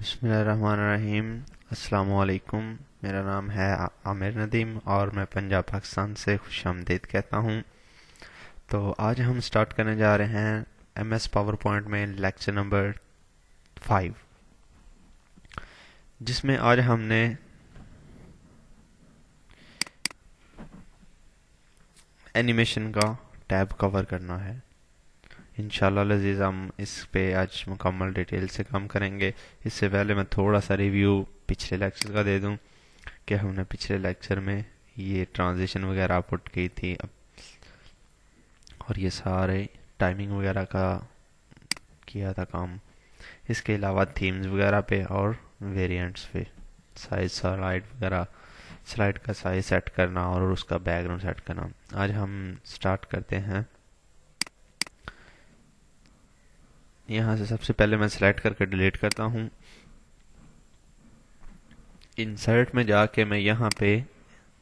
बिस्मिल्लाहिर्रहमानिर्रहीम। अस्सलामुअलैकुम। मेरा नाम है आमिर नदीम और मैं पंजाब पाकिस्तान से खुशामदीद कहता हूँ। तो आज हम स्टार्ट करने जा रहे हैं एमएस पावर पॉइंट में लेक्चर नंबर 5, जिसमें आज हमने एनिमेशन का टैब कवर करना है। इंशाल्लाह लजीज हम इस पे आज मुकम्मल डिटेल से काम करेंगे। इससे पहले मैं थोड़ा सा रिव्यू पिछले लेक्चर का दे दूं कि हमने पिछले लेक्चर में ये ट्रांजिशन वगैरह पुट की थी और ये सारे टाइमिंग वगैरह का किया था काम। इसके अलावा थीम्स वगैरह पे और वेरिएंट्स पे, साइज स्लाइड वगैरह, स्लाइड का साइज सेट करना और उसका बैकग्राउंड सेट करना। आज हम स्टार्ट करते हैं। यहाँ से सबसे पहले मैं सिलेक्ट करके डिलीट करता हूँ। इंसर्ट में जाके मैं यहाँ पे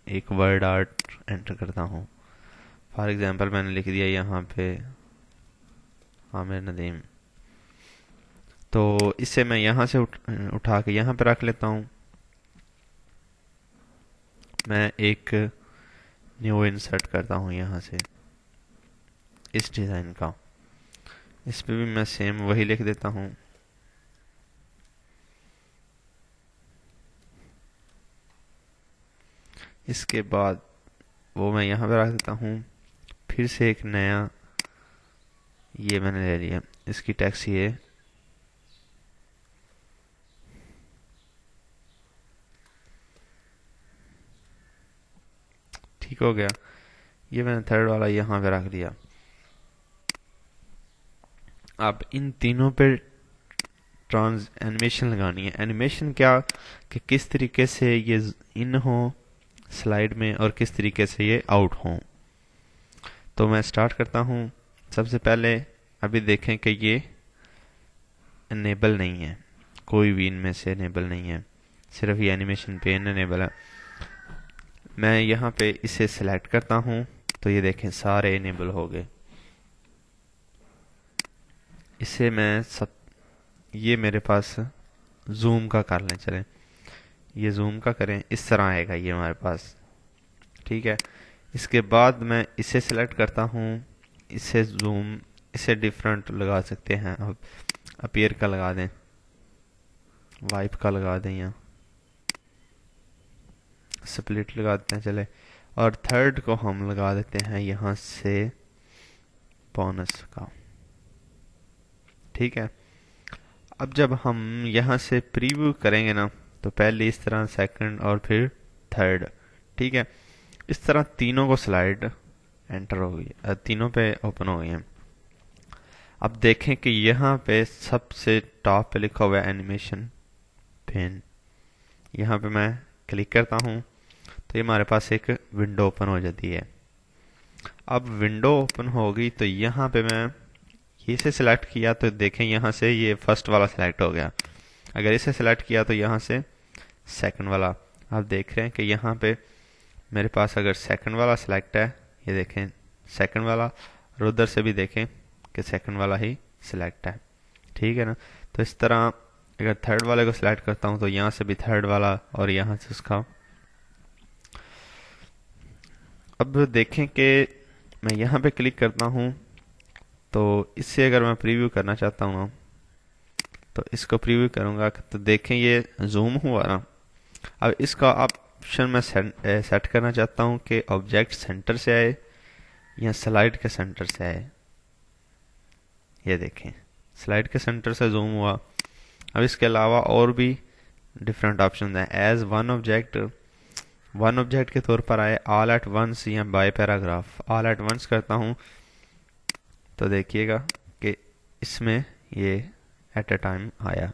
एक वर्ड आर्ट एंटर करता हूँ। फॉर एग्जांपल मैंने लिख दिया यहाँ पे आमिर नदीम। तो इससे मैं यहाँ से उठा के यहाँ पे रख लेता हूँ। मैं एक न्यू इंसर्ट करता हूँ यहाँ से इस डिज़ाइन का। इस पे भी मैं सेम वही लिख देता हूँ। इसके बाद वो मैं यहाँ पे रख देता हूँ। फिर से एक नया ये मैंने ले लिया, इसकी टेक्स्ट ये ठीक हो गया। ये मैंने थर्ड वाला यहाँ पे रख दिया। अब इन तीनों पे ट्रांस एनिमेशन लगानी है। एनिमेशन क्या कि किस तरीके से ये इन हो स्लाइड में और किस तरीके से ये आउट हो। तो मैं स्टार्ट करता हूँ। सबसे पहले अभी देखें कि ये इनेबल नहीं है, कोई भी इनमें से इनेबल नहीं है, सिर्फ ये एनिमेशन पेन इनेबल है। मैं यहाँ पे इसे सिलेक्ट करता हूँ तो ये देखें सारे इनेबल हो गए। इसे मैं ये मेरे पास जूम का कर लें, चलें ये जूम का करें, इस तरह आएगा ये हमारे पास। ठीक है। इसके बाद मैं इसे सिलेक्ट करता हूँ, इसे जूम, इसे डिफरेंट लगा सकते हैं। अब अपीयर का लगा दें, वाइप का लगा दें, या स्प्लिट लगा देते हैं चले। और थर्ड को हम लगा देते हैं यहाँ से बोनस का। ठीक है। अब जब हम यहाँ से प्रीव्यू करेंगे ना, तो पहले इस तरह, सेकंड और फिर थर्ड। ठीक है। इस तरह तीनों को स्लाइड एंटर हो गई, तीनों पे ओपन हो गई हैं। अब देखें कि यहाँ पे सबसे टॉप पे लिखा हुआ है एनिमेशन पेन। यहाँ पे मैं क्लिक करता हूँ तो ये हमारे पास एक विंडो ओपन हो जाती है। अब विंडो ओपन हो गई तो यहाँ पे मैं इसे सिलेक्ट किया तो देखें यहाँ से ये फर्स्ट वाला सिलेक्ट हो गया। अगर इसे सिलेक्ट किया तो यहाँ से सेकंड वाला। आप देख रहे हैं कि यहाँ पे मेरे पास अगर सेकंड वाला सिलेक्ट है, ये देखें सेकंड वाला, और उधर से भी देखें कि सेकंड वाला ही सिलेक्ट है। ठीक है ना। तो इस तरह अगर थर्ड वाले को सिलेक्ट करता हूँ तो यहाँ से भी थर्ड वाला और यहाँ से उसका। अब देखें कि मैं यहाँ पे क्लिक करता हूँ तो इससे अगर मैं प्रीव्यू करना चाहता हूँ ना, तो इसको प्रीव्यू करूँगा तो देखें ये जूम हुआ ना। अब इसका ऑप्शन मैं सेट करना चाहता हूँ कि ऑब्जेक्ट सेंटर से आए या स्लाइड के सेंटर से आए। ये देखें स्लाइड के सेंटर से जूम हुआ। अब इसके अलावा और भी डिफरेंट ऑप्शन हैं। एज वन ऑब्जेक्ट के तौर पर आए, ऑल एट वंस या by paragraph. All at once करता हूँ तो देखिएगा कि इसमें ये एट अ टाइम आया।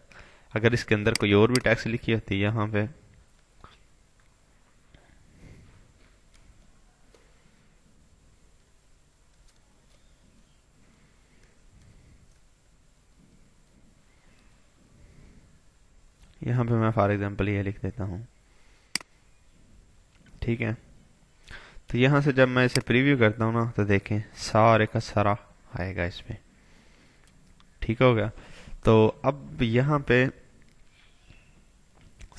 अगर इसके अंदर कोई और भी टेक्स्ट लिखी होती यहाँ पे, यहाँ पे मैं फॉर एग्जांपल ये लिख देता हूँ। ठीक है। तो यहाँ से जब मैं इसे प्रीव्यू करता हूँ ना, तो देखें सारे का सारा आएगा इस पे। ठीक हो गया। तो अब यहाँ पे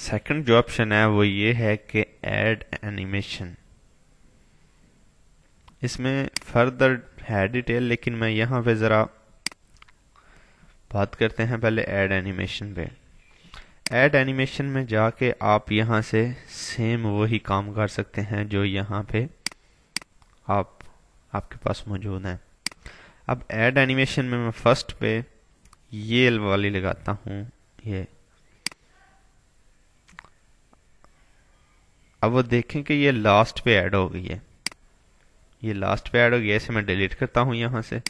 सेकंड जो ऑप्शन है वो ये है कि ऐड एनिमेशन। इसमें फर्दर है डिटेल, लेकिन मैं यहाँ पे ज़रा बात करते हैं पहले ऐड एनिमेशन पे। ऐड एनिमेशन में जाके आप यहाँ से सेम वही काम कर सकते हैं जो यहाँ पे आपके पास मौजूद है। अब ऐड एनिमेशन में मैं फर्स्ट पे ये वाली लगाता हूँ, ये। अब वो देखें कि ये लास्ट पे ऐड हो गई है, ये लास्ट पे ऐड हो गया। इसे मैं डिलीट करता हूँ यहाँ से।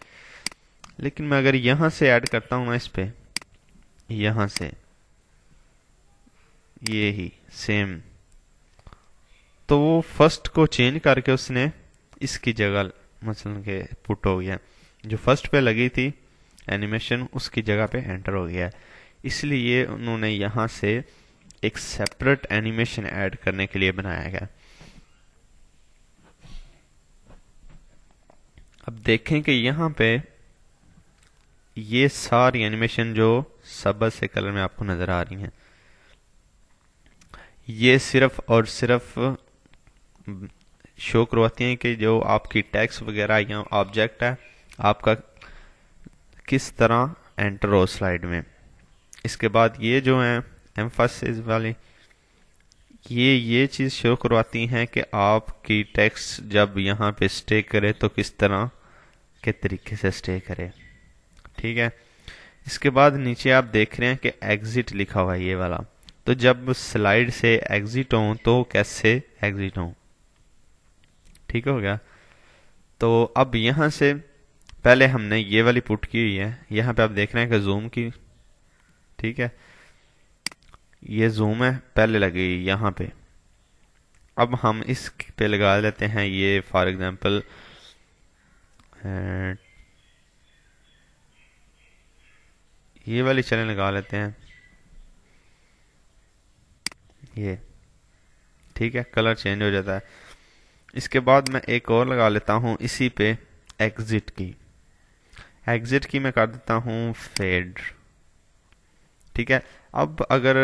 लेकिन मैं अगर यहाँ से ऐड करता हूँ ना इस पे, यहाँ से ये ही सेम, तो वो फर्स्ट को चेंज करके उसने इसकी जगह मसलन के पुट हो गया, जो फर्स्ट पे लगी थी एनिमेशन उसकी जगह पे एंटर हो गया है। इसलिए उन्होंने यहाँ से एक सेपरेट एनिमेशन ऐड करने के लिए बनाया गया। अब देखें कि यहाँ पे ये सारी एनिमेशन जो सबज से कलर में आपको नजर आ रही हैं, ये सिर्फ और सिर्फ शो करवाती हैं कि जो आपकी टेक्स्ट वगैरह या ऑब्जेक्ट है आपका किस तरह एंटर हो स्लाइड में। इसके बाद ये जो है एम्फासिस वाली, ये चीज़ शो करवाती हैं कि आपकी टेक्स्ट जब यहाँ पे स्टे करे तो किस तरह के तरीके से स्टे करे। ठीक है। इसके बाद नीचे आप देख रहे हैं कि एग्जिट लिखा हुआ है ये वाला, तो जब स्लाइड से एग्जिट हो तो कैसे एग्जिट हो। ठीक हो गया। तो अब यहाँ से पहले हमने ये वाली पुट की हुई है, यहाँ पे आप देख रहे हैं कि जूम की। ठीक है, ये जूम है पहले लगी यहाँ पे। अब हम इस पे लगा लेते हैं ये फॉर एग्जांपल ये वाली चलें लगा लेते हैं ये। ठीक है, कलर चेंज हो जाता है। इसके बाद मैं एक और लगा लेता हूँ इसी पे एग्जिट की। एग्जिट की मैं कर देता हूँ फेड। ठीक है। अब अगर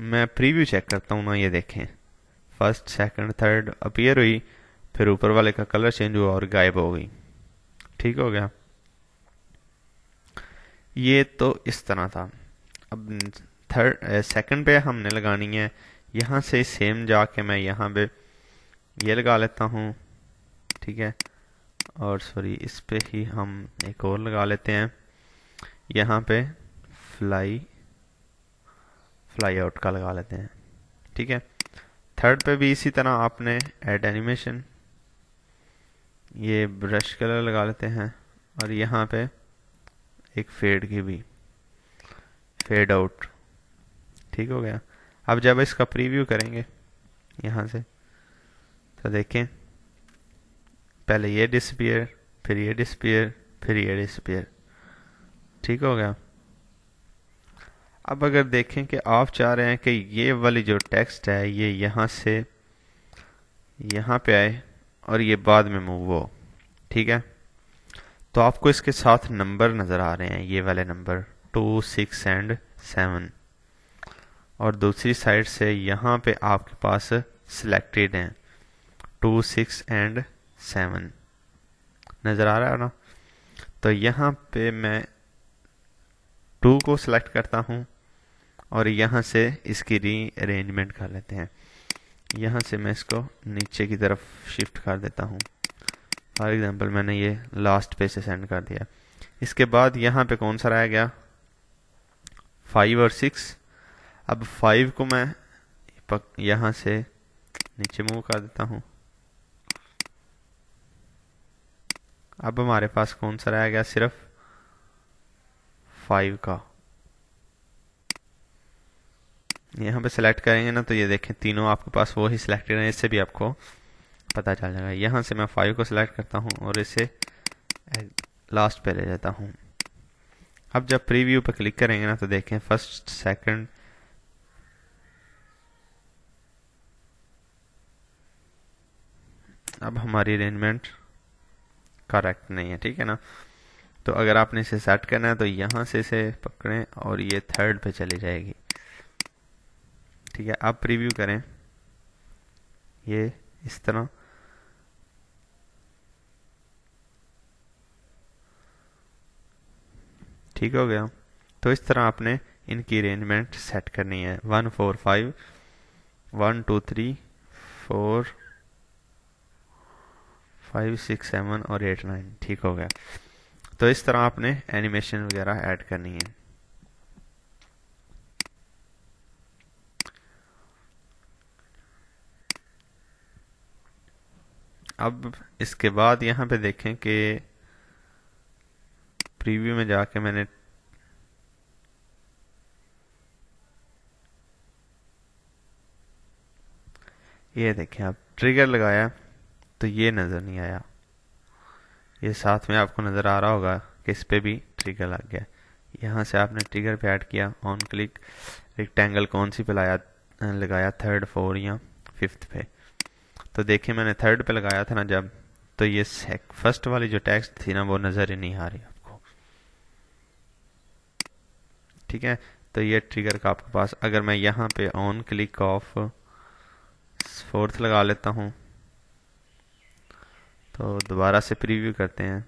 मैं प्रीव्यू चेक करता हूँ ना, ये देखें फर्स्ट सेकंड थर्ड अपीयर हुई, फिर ऊपर वाले का कलर चेंज हुआ और गायब हो गई। ठीक हो गया। ये तो इस तरह था। अब सेकंड पे हमने लगानी है, यहाँ से सेम जाके मैं यहाँ पे ये लगा लेता हूँ। ठीक है, और सॉरी इस पे ही हम एक और लगा लेते हैं, यहाँ पे फ्लाई आउट का लगा लेते हैं। ठीक है। थर्ड पे भी इसी तरह आपने ऐड एनिमेशन, ये ब्रश कलर लगा लेते हैं, और यहाँ पे एक फेड की भी, फेड आउट। ठीक हो गया। अब जब इसका प्रीव्यू करेंगे यहाँ से तो देखें पहले ये डिसपियर, फिर ये डिसपियर, फिर ये डिसपियर। ठीक हो गया। अब अगर देखें कि आप चाह रहे हैं कि ये वाली जो टेक्स्ट है ये यहाँ से यहाँ पे आए और ये बाद में मूव हो। ठीक है, तो आपको इसके साथ नंबर नज़र आ रहे हैं, ये वाले नंबर 2, 6 एंड 7, और दूसरी साइड से यहाँ पे आपके पास सिलेक्टेड हैं 2, 6 एंड 7 नज़र आ रहा है ना। तो यहाँ पे मैं 2 को सिलेक्ट करता हूँ और यहाँ से इसकी री अरेंजमेंट कर लेते हैं। यहाँ से मैं इसको नीचे की तरफ शिफ्ट कर देता हूँ। फॉर एग्जांपल मैंने ये लास्ट पे से सेंड कर दिया। इसके बाद यहाँ पे कौन सा रह गया, 5 और 6। अब 5 को मैं यहाँ से नीचे मूव कर देता हूँ। अब हमारे पास कौन सा रह गया, सिर्फ 5 का। यहाँ पे सिलेक्ट करेंगे ना तो ये देखें तीनों आपके पास वो ही सिलेक्टेड है, इससे भी आपको पता चल जाएगा। यहाँ से मैं 5 को सिलेक्ट करता हूँ और इसे लास्ट पे ले जाता हूँ। अब जब प्रीव्यू पे क्लिक करेंगे ना तो देखें फर्स्ट सेकंड अब हमारी अरेंजमेंट करेक्ट नहीं है। ठीक है ना। तो अगर आपने इसे सेट करना है तो यहाँ से इसे पकड़ें और ये थर्ड पे चली जाएगी। ठीक है, अब प्रीव्यू करें ये इस तरह। ठीक हो गया। तो इस तरह आपने इनकी अरेंजमेंट सेट करनी है, 1 4 5 1 2 3 4 5 6 7 और 8 9। ठीक हो गया। तो इस तरह आपने एनिमेशन वगैरह ऐड करनी है। अब इसके बाद यहाँ पे देखें कि प्रीव्यू में जाके मैंने ये देखें, अब ट्रिगर लगाया तो ये नज़र नहीं आया। ये साथ में आपको नज़र आ रहा होगा कि इस पे भी ट्रिगर लग गया। यहाँ से आपने ट्रिगर पे ऐड किया, ऑन क्लिक रेक्टेंगल कौन सी पे लगाया, थर्ड, फोर या फिफ्थ पे। तो देखिए मैंने थर्ड पे लगाया था ना जब, तो ये फर्स्ट वाली जो टेक्स्ट थी ना वो नज़र ही नहीं आ रही आपको। ठीक है, तो ये ट्रिगर का आपके पास, अगर मैं यहाँ पे ऑन क्लिक ऑफ फोर्थ लगा लेता हूँ तो दोबारा से प्रीव्यू करते हैं।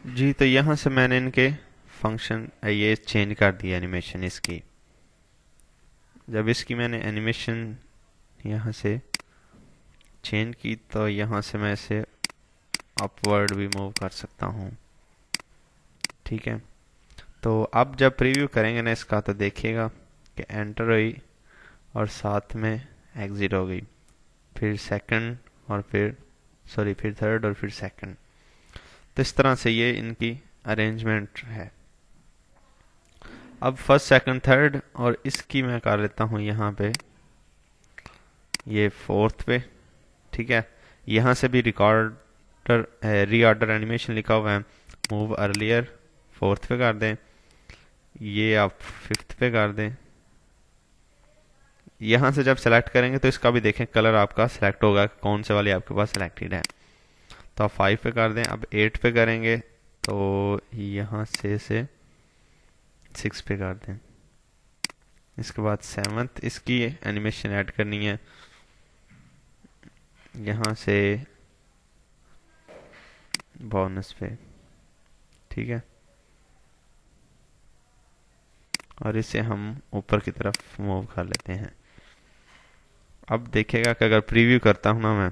जी, तो यहाँ से मैंने इनके फंक्शन ये चेंज कर दिया एनिमेशन इसकी। जब इसकी मैंने एनिमेशन यहाँ से चेंज की तो यहाँ से मैं इसे अपवर्ड भी मूव कर सकता हूँ। ठीक है, तो अब जब प्रीव्यू करेंगे ना इसका तो देखिएगा कि एंटर हुई और साथ में एग्जिट हो गई, फिर सेकंड और फिर थर्ड और फिर सेकंड। तो इस तरह से ये इनकी अरेंजमेंट है। अब फर्स्ट सेकंड थर्ड, और इसकी मैं कर लेता हूँ यहाँ पे ये फोर्थ पे। ठीक है, यहाँ से भी रीऑर्डर एनिमेशन लिखा हुआ है, मूव अर्लियर फोर्थ पे कर दें, ये आप फिफ्थ पे कर दें। यहाँ से जब सेलेक्ट करेंगे तो इसका भी देखें कलर आपका सेलेक्ट होगा, कौन से वाली आपके पास सेलेक्टेड है। तो आप 5 पे कर दें। अब 8 पे करेंगे तो यहाँ से 6 पे कर दें। इसके बाद 7th इसकी एनिमेशन ऐड करनी है, यहाँ से बोनस पे। ठीक है, और इसे हम ऊपर की तरफ मूव कर लेते हैं। अब देखिएगा कि अगर प्रीव्यू करता हूँ ना मैं,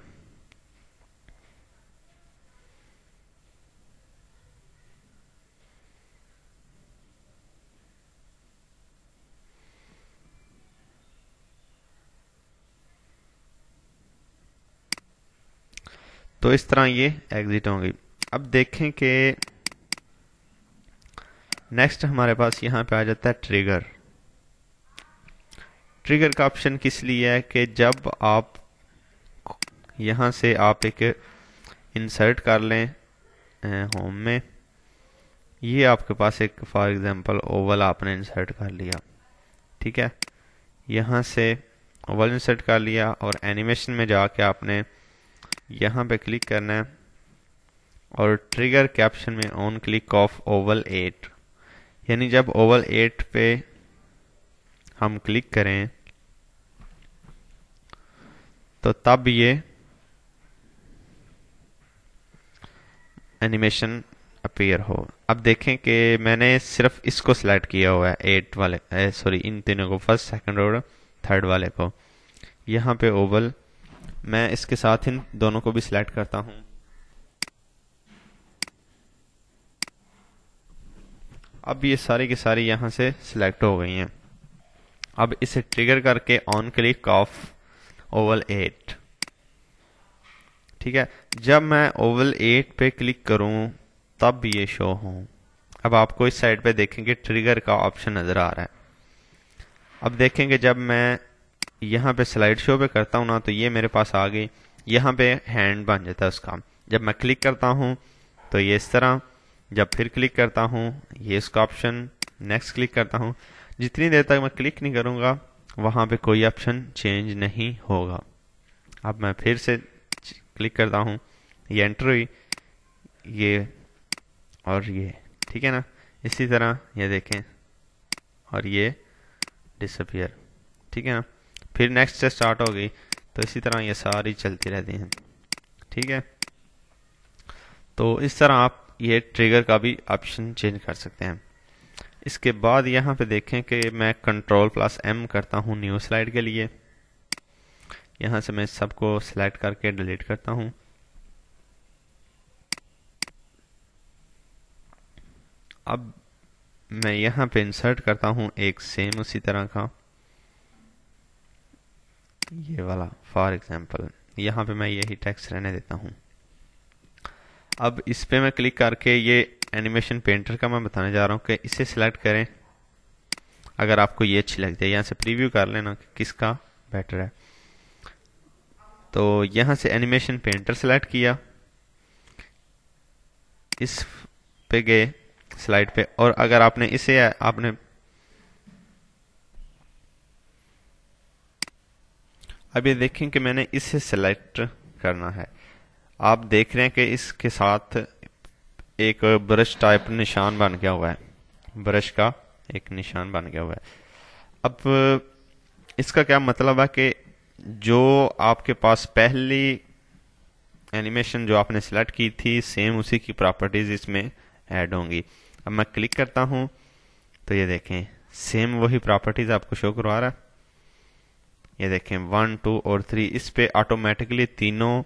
तो इस तरह ये एग्जिट होंगी। अब देखें कि नेक्स्ट हमारे पास यहाँ पे आ जाता है ट्रिगर। ट्रिगर का ऑप्शन किस लिए है कि जब आप यहाँ से आप एक इंसर्ट कर लें होम में, ये आपके पास एक फॉर एग्जांपल ओवल आपने इंसर्ट कर लिया। ठीक है, यहाँ से ओवल इंसर्ट कर लिया और एनिमेशन में जाके आपने यहाँ पे क्लिक करना है और ट्रिगर के ऑप्शन में ऑन क्लिक ऑफ ओवल 8, यानी जब ओवल 8 पे हम क्लिक करें तो तब ये एनिमेशन अपीयर हो। अब देखें कि मैंने सिर्फ इसको सिलेक्ट किया हुआ है, 8 वाले सॉरी इन तीनों को, फर्स्ट सेकंड और थर्ड वाले को। यहाँ पे ओवल, मैं इसके साथ इन दोनों को भी सिलेक्ट करता हूँ। अब ये सारी की सारी यहाँ से सिलेक्ट हो गई हैं। अब इसे ट्रिगर करके ऑन क्लिक ऑफ ओवल 8। ठीक है, जब मैं ओवल 8 पे क्लिक करूं तब ये शो हो। अब आपको इस साइड पे देखेंगे ट्रिगर का ऑप्शन नजर आ रहा है। अब देखेंगे जब मैं यहाँ पे स्लाइड शो पे करता हूँ ना तो ये मेरे पास आ गई, यहाँ पे हैंड बन जाता है उसका। जब मैं क्लिक करता हूँ तो ये इस तरह, जब फिर क्लिक करता हूँ ये इसका ऑप्शन, नेक्स्ट क्लिक करता हूँ। जितनी देर तक मैं क्लिक नहीं करूँगा वहाँ पे कोई ऑप्शन चेंज नहीं होगा। अब मैं फिर से क्लिक करता हूँ, ये एंटर हुई, ये और ये, ठीक है ना। इसी तरह ये देखें, और ये डिसअपियर, ठीक है ना। फिर नेक्स्ट से स्टार्ट हो गई, तो इसी तरह ये सारी चलती रहती हैं, ठीक है। तो इस तरह आप ये ट्रिगर का भी ऑप्शन चेंज कर सकते हैं। इसके बाद यहाँ पे देखें कि मैं Ctrl+M करता हूँ न्यू स्लाइड के लिए। यहाँ से मैं सबको सिलेक्ट करके डिलीट करता हूँ। अब मैं यहाँ पे इंसर्ट करता हूँ एक सेम उसी तरह का, ये वाला फॉर एग्जांपल। यहाँ पे मैं यही टेक्स्ट रहने देता हूँ। अब इस पे मैं क्लिक करके ये एनिमेशन पेंटर का मैं बताने जा रहा हूँ कि इसे सिलेक्ट करें अगर आपको ये अच्छी लगती है। यहाँ से प्रीव्यू कर लेना कि किसका बेटर है। तो यहाँ से एनिमेशन पेंटर सेलेक्ट किया, इस पे गए स्लाइड पे, और अगर आपने इसे आपने अब ये देखें कि मैंने इसे सेलेक्ट करना है। आप देख रहे हैं कि इसके साथ एक ब्रश टाइप निशान बन गया हुआ है, ब्रश का एक निशान बन गया हुआ है। अब इसका क्या मतलब है कि जो आपके पास पहली एनिमेशन जो आपने सेलेक्ट की थी, सेम उसी की प्रॉपर्टीज इसमें ऐड होंगी। अब मैं क्लिक करता हूं तो ये देखें सेम वही प्रॉपर्टीज आपको शो करवा रहा है। ये देखें 1, 2 और 3, इस पे ऑटोमेटिकली तीनों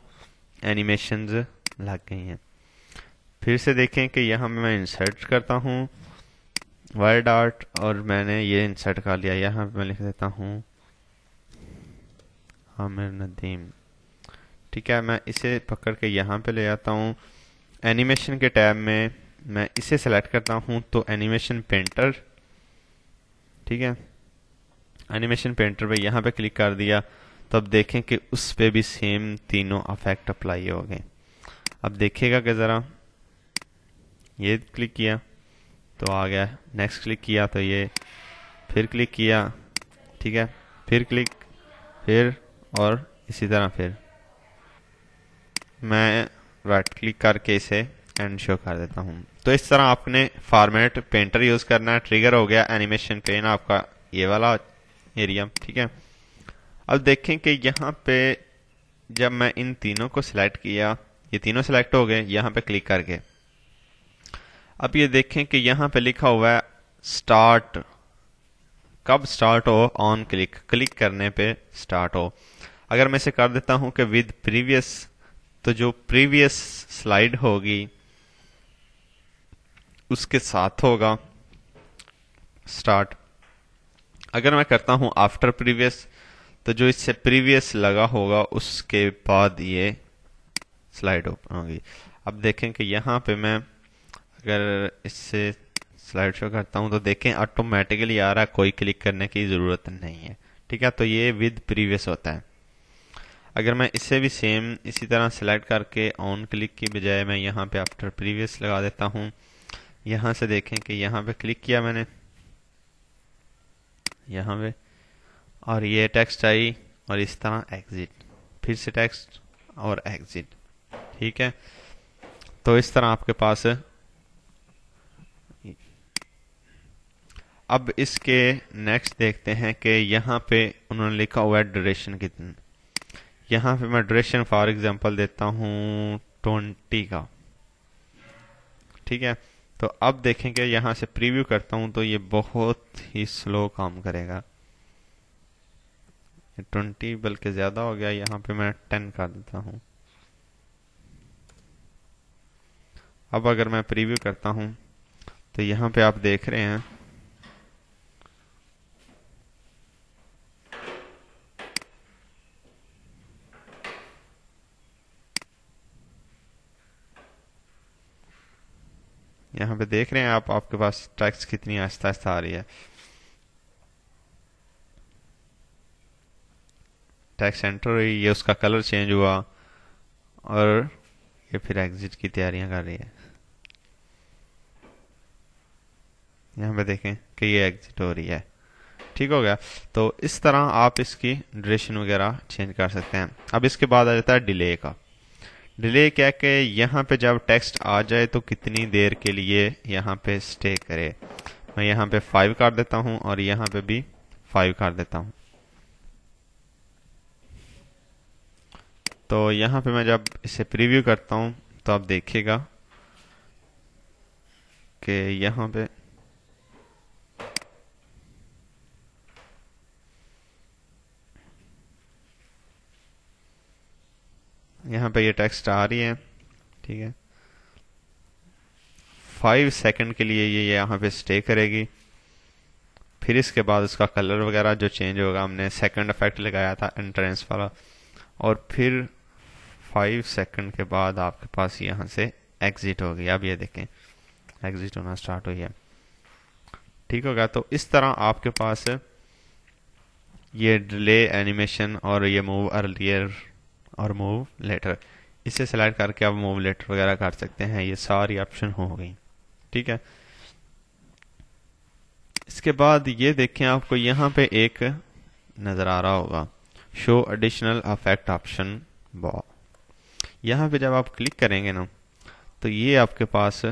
एनिमेशंस लग गई हैं। फिर से देखें कि यहाँ मैं इंसर्ट करता हूँ वर्ड आर्ट, और मैंने ये इंसर्ट कर लिया। यहाँ पे मैं लिख देता हूँ आमिर नदीम, ठीक है। मैं इसे पकड़ के यहाँ पे ले आता हूँ। एनिमेशन के टैब में मैं इसे सेलेक्ट करता हूँ, तो एनिमेशन पेंटर, ठीक है। एनिमेशन पेंटर पे यहाँ पे क्लिक कर दिया, तो अब देखें कि उस पे भी सेम तीनों इफेक्ट अप्लाई हो गए। अब देखिएगा कि ज़रा, ये क्लिक किया तो आ गया, नेक्स्ट क्लिक किया तो ये, फिर क्लिक किया, ठीक है, फिर क्लिक, फिर, और इसी तरह फिर। मैं राइट क्लिक करके इसे एंड शो कर देता हूँ। तो इस तरह आपने फॉर्मेट पेंटर यूज़ करना है। ट्रिगर हो गया, एनिमेशन पेन आपका ये वाला एरिया, ठीक है। अब देखें कि यहाँ पे जब मैं इन तीनों को सिलेक्ट किया, ये तीनों सिलेक्ट हो गए यहाँ पे क्लिक करके। अब ये देखें कि यहाँ पे लिखा हुआ है स्टार्ट, कब स्टार्ट हो, ऑन क्लिक, क्लिक करने पे स्टार्ट हो। अगर मैं इसे कर देता हूँ कि विद प्रीवियस, तो जो प्रीवियस स्लाइड होगी उसके साथ होगा स्टार्ट। अगर मैं करता हूँ आफ्टर प्रीवियस, तो जो इससे प्रीवियस लगा होगा उसके बाद ये स्लाइड ओपन होगी। अब देखें कि यहाँ पे मैं अगर इससे स्लाइड शो करता हूँ तो देखें ऑटोमेटिकली आ रहा है, कोई क्लिक करने की ज़रूरत नहीं है, ठीक है। तो ये विद प्रीवियस होता है। अगर मैं इसे भी सेम इसी तरह सेलेक्ट करके ऑन क्लिक की बजाय मैं यहाँ पे आफ्टर प्रीवियस लगा देता हूँ, यहाँ से देखें कि यहाँ पे क्लिक किया मैंने यहाँ पे, और ये टेक्स्ट आई, और इस तरह एग्जिट, फिर से टेक्स्ट और एग्जिट, ठीक है। तो इस तरह आपके पास। अब इसके नेक्स्ट देखते हैं कि यहाँ पे उन्होंने लिखा हुआ है ड्यूरेशन कितनी। यहाँ पे मैं ड्यूरेशन फॉर एग्जांपल देता हूँ 20 का, ठीक है। तो अब देखेंगे यहाँ से प्रीव्यू करता हूँ तो ये बहुत ही स्लो काम करेगा। 20 बल्कि ज़्यादा हो गया, यहाँ पे मैं 10 कर देता हूँ। अब अगर मैं प्रीव्यू करता हूँ तो यहाँ पे आप देख रहे हैं यहाँ पे देख रहे हैं आप, आपके पास टेक्स्ट कितनी आहिस्ता आहिस्ता आ रही है। टेक्स्ट एंटर हुई, ये उसका कलर चेंज हुआ, और ये फिर एग्जिट की तैयारियां कर रही है। यहाँ पे देखें कि ये एग्जिट हो रही है, ठीक हो गया। तो इस तरह आप इसकी ड्यूरेशन वगैरह चेंज कर सकते हैं। अब इसके बाद आ जाता है डिले का। डिले क्या कि यहाँ पे जब टेक्स्ट आ जाए तो कितनी देर के लिए यहाँ पे स्टे करे। मैं यहाँ पे 5 कर देता हूँ और यहाँ पे भी 5 कर देता हूँ। तो यहाँ पे मैं जब इसे प्रीव्यू करता हूँ तो आप देखिएगा कि यहाँ पे ये टेक्स्ट आ रही है। ठीक है, 5 सेकंड के लिए ये यहाँ पे स्टे करेगी। फिर इसके बाद उसका कलर वगैरह जो चेंज होगा, हमने सेकंड इफेक्ट लगाया था एंट्रेंस वाला, और फिर 5 सेकंड के बाद आपके पास यहाँ से एग्जिट हो गई। अब ये देखें एग्जिट होना स्टार्ट हुई है। ठीक होगा। तो इस तरह आपके पास ये डिले एनिमेशन और ये मूव अर्लियर और मूव लेटर, इसे सेलेक्ट करके आप मूव लेटर वगैरह कर सकते हैं। ये सारी ऑप्शन हो गई। ठीक है। इसके बाद ये देखें, आपको यहाँ पे एक नजर आ रहा होगा शो एडिशनल इफेक्ट ऑप्शन बॉ। यहाँ पे जब आप क्लिक करेंगे ना तो ये आपके पास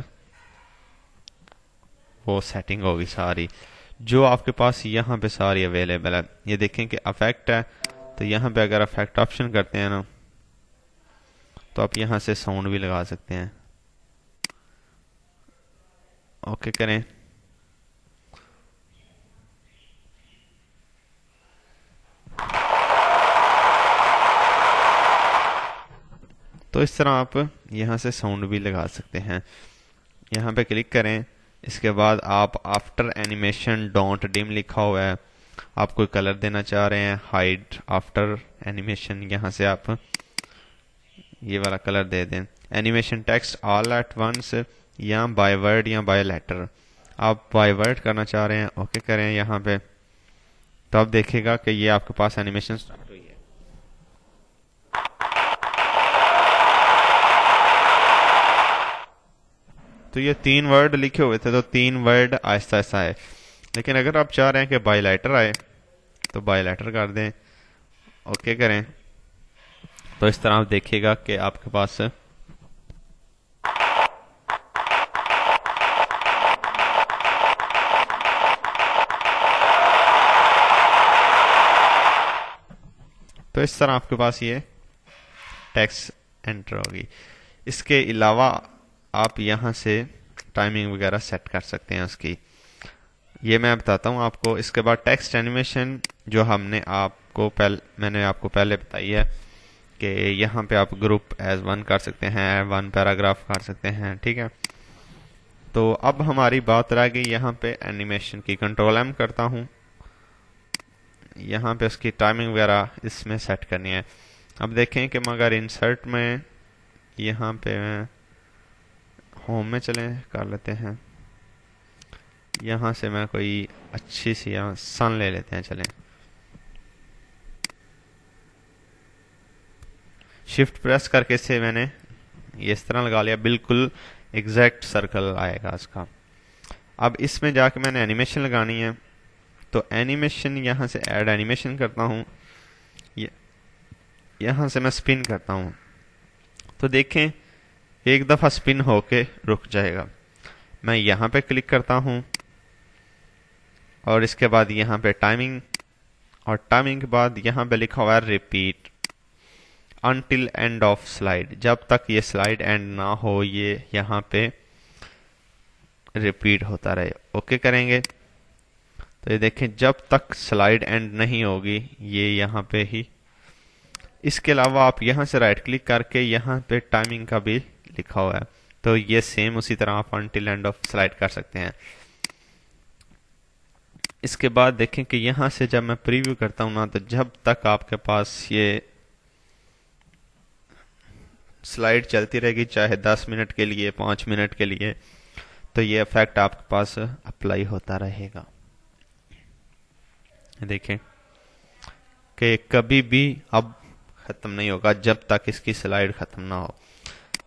वो सेटिंग होगी सारी जो आपके पास यहाँ पे सारी अवेलेबल है। ये देखें कि इफेक्ट है, तो यहाँ पे अगर इफेक्ट ऑप्शन करते हैं ना तो आप यहाँ से साउंड भी लगा सकते हैं। ओके करें। तो इस तरह आप यहाँ से साउंड भी लगा सकते हैं। यहाँ पे क्लिक करें। इसके बाद आप आफ्टर एनिमेशन डोंट डिम लिखा हुआ है, आप कोई कलर देना चाह रहे हैं, हाइड आफ्टर एनिमेशन, यहाँ से आप ये वाला कलर दे दें। Animation text all at once या बाय वर्ड या बाय लेटर, आप बाय वर्ड करना चाह रहे हैं, ओके करें यहाँ पे। तो आप देखेगा कि ये आपके पास एनिमेशन स्टार्ट हुई है। तो ये 3 वर्ड लिखे हुए थे, तो 3 वर्ड आहिस्ता आहिस्ता आए। लेकिन अगर आप चाह रहे हैं कि बाय लेटर आए तो बाय लेटर कर दें, ओके करें। तो इस तरह आप देखिएगा कि आपके पास ये टेक्स्ट एंटर होगी। इसके अलावा आप यहाँ से टाइमिंग वगैरह सेट कर सकते हैं उसकी, ये मैं बताता हूँ आपको। इसके बाद टेक्स्ट एनिमेशन जो मैंने आपको पहले बताई है कि यहाँ पे आप ग्रुप एज 1 कर सकते हैं, 1 पैराग्राफ कर सकते हैं। ठीक है। तो अब हमारी बात रह गई यहाँ पे एनिमेशन की। कंट्रोल एम करता हूँ, यहाँ पे उसकी टाइमिंग वगैरह इसमें सेट करनी है। अब देखें कि मगर इंसर्ट में यहाँ पे होम में चलें, कर लेते हैं। यहाँ से मैं कोई अच्छी सी यहाँ सन ले लेते हैं। चलें, शिफ्ट प्रेस करके से मैंने ये इस तरह लगा लिया, बिल्कुल एग्जैक्ट सर्कल आएगा इसका। अब इसमें जाके मैंने एनिमेशन लगानी है, तो एनिमेशन यहाँ से ऐड एनिमेशन करता हूँ, यहाँ से मैं स्पिन करता हूँ। तो देखें एक दफ़ा स्पिन होके रुक जाएगा। मैं यहाँ पे क्लिक करता हूँ और इसके बाद यहाँ पे टाइमिंग, और टाइमिंग के बाद यहाँ पे लिखा हुआ है repeat until end of slide, जब तक ये स्लाइड एंड ना हो ये यहाँ पे रिपीट होता रहे। ओके करेंगे। तो ये देखें जब तक स्लाइड एंड नहीं होगी ये यहाँ पे ही। इसके अलावा आप यहाँ से राइट क्लिक करके यहाँ पे टाइमिंग का भी लिखा हुआ है, तो ये सेम उसी तरह आप अनटिल एंड ऑफ स्लाइड कर सकते हैं। इसके बाद देखें कि यहाँ से जब मैं प्रीव्यू करता हूँ ना, तो जब तक आपके पास ये स्लाइड चलती रहेगी, चाहे 10 मिनट के लिए 5 मिनट के लिए, तो ये इफेक्ट आपके पास अप्लाई होता रहेगा। देखें कि कभी भी अब खत्म नहीं होगा जब तक इसकी स्लाइड खत्म ना हो।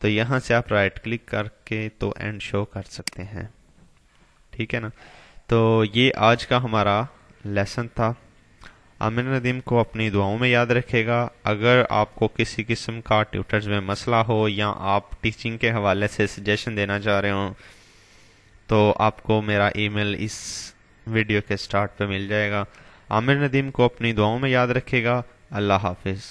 तो यहाँ से आप राइट क्लिक करके तो एंड शो कर सकते हैं। ठीक है ना। तो ये आज का हमारा लेसन था। आमिर नदीम को अपनी दुआओं में याद रखेगा। अगर आपको किसी किस्म का ट्यूटर्स में मसला हो या आप टीचिंग के हवाले से सजेशन देना चाह रहे हो तो आपको मेरा ईमेल इस वीडियो के स्टार्ट पे मिल जाएगा। आमिर नदीम को अपनी दुआओं में याद रखेगा। अल्लाह हाफिज़।